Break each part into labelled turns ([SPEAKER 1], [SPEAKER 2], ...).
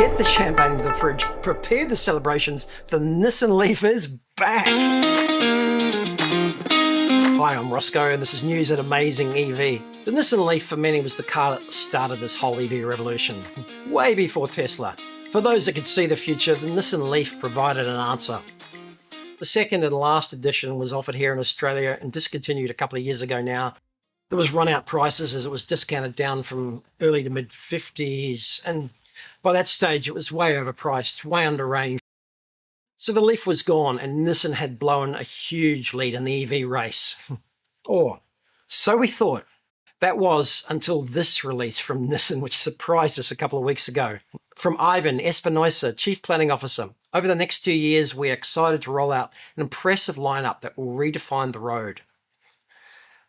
[SPEAKER 1] Get the champagne to the fridge. Prepare the celebrations. The Nissan Leaf is back. Hi, I'm Roscoe, and this is news at Amazing EV. The Nissan Leaf for many was the car that started this whole EV revolution, way before Tesla. For those that could see the future, the Nissan Leaf provided an answer. The second and last edition was offered here in Australia and discontinued a couple of years ago now. There was run-out prices as it was discounted down from early to mid-50s, and by that stage it was way overpriced, way under range. So the Leaf was gone and Nissan had blown a huge lead in the EV race. Or so we thought. That was until this release from Nissan, which surprised us a couple of weeks ago. From Ivan Espinosa, Chief Planning Officer. Over the next 2 years, we are excited to roll out an impressive lineup that will redefine the road.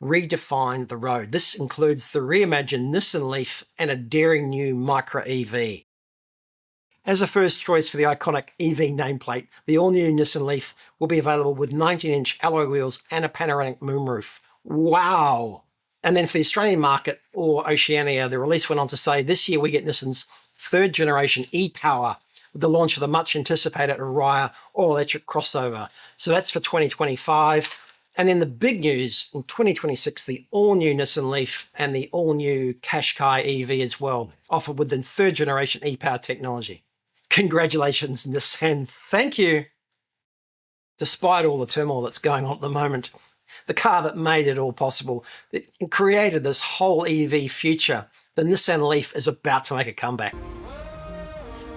[SPEAKER 1] Redefine the road. This includes the reimagined Nissan Leaf and a daring new Micro EV. As a first choice for the iconic EV nameplate, the all-new Nissan Leaf will be available with 19-inch alloy wheels and a panoramic moonroof. Wow! And then for the Australian market or Oceania, the release went on to say, this year we get Nissan's third generation e-Power with the launch of the much anticipated Ariya all-electric crossover. So that's for 2025. And then the big news, in 2026, the all-new Nissan Leaf and the all-new Qashqai EV as well, offered with the third generation e-Power technology. Congratulations, Nissan. Thank you. Despite all the turmoil that's going on at the moment, the car that made it all possible, it created this whole EV future, the Nissan Leaf is about to make a comeback.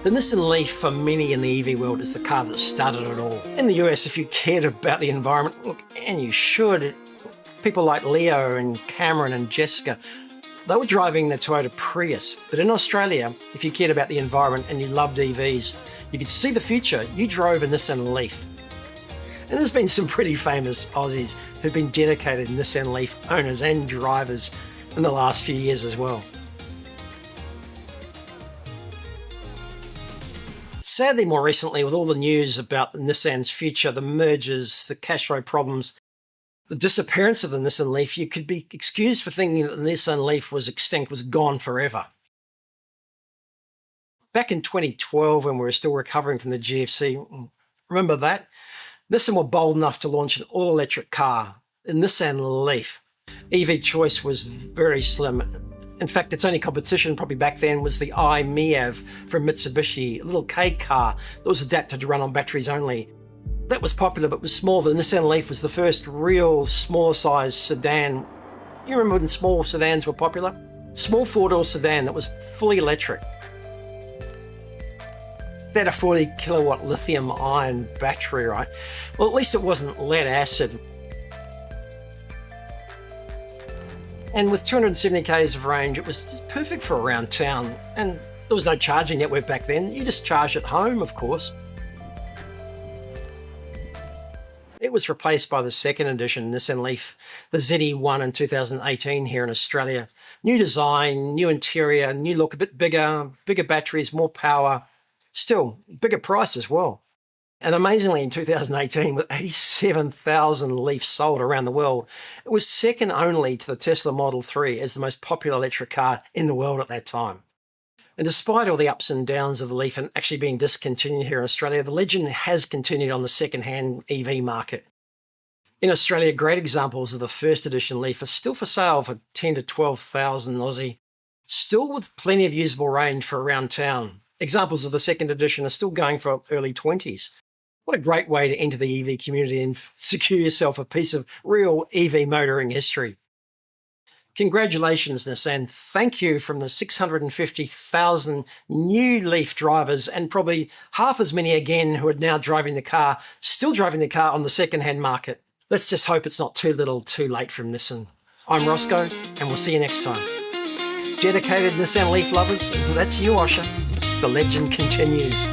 [SPEAKER 1] The Nissan Leaf for many in the EV world is the car that started it all. In the US, if you cared about the environment, look, and you should, people like Leo and Cameron and Jessica, they were driving the Toyota Prius. But in Australia, if you cared about the environment and you loved EVs, you could see the future, you drove a Nissan Leaf. And there's been some pretty famous Aussies who've been dedicated Nissan Leaf owners and drivers in the last few years as well. Sadly, more recently, with all the news about Nissan's future, the mergers, the cash flow problems, the disappearance of the Nissan Leaf, you could be excused for thinking that the Nissan Leaf was extinct, was gone forever. Back in 2012, when we were still recovering from the GFC, remember that? Nissan were bold enough to launch an all-electric car, the Nissan Leaf. EV choice was very slim. In fact, its only competition probably back then was the I-MiEV from Mitsubishi, a little K car that was adapted to run on batteries only. That was popular but was small. The Nissan Leaf was the first real smaller size sedan. You remember when small sedans were popular? Small four-door sedan that was fully electric. They had a 40 kilowatt lithium ion battery, right? Well, at least it wasn't lead acid. And with 270 k's of range, it was just perfect for around town. And there was no charging network back then. You just charged at home, of course. It was replaced by the second edition Nissan Leaf, the ZE1 in 2018 here in Australia. New design, new interior, new look, a bit bigger batteries, more power. Still, bigger price as well. And amazingly, in 2018, with 87,000 Leafs sold around the world, it was second only to the Tesla Model 3 as the most popular electric car in the world at that time. And despite all the ups and downs of the Leaf and actually being discontinued here in Australia, the legend has continued on the second-hand EV market. In Australia, great examples of the first edition Leaf are still for sale for 10 to 12,000 Aussie, still with plenty of usable range for around town. Examples of the second edition are still going for early 20s. What a great way to enter the EV community and secure yourself a piece of real EV motoring history. Congratulations, Nissan. Thank you from the 650,000 new Leaf drivers and probably half as many again who are now driving the car, still driving the car on the second-hand market. Let's just hope it's not too little too late from Nissan. I'm Roscoe, and we'll see you next time. Dedicated Nissan Leaf lovers, that's you, Osher. The legend continues.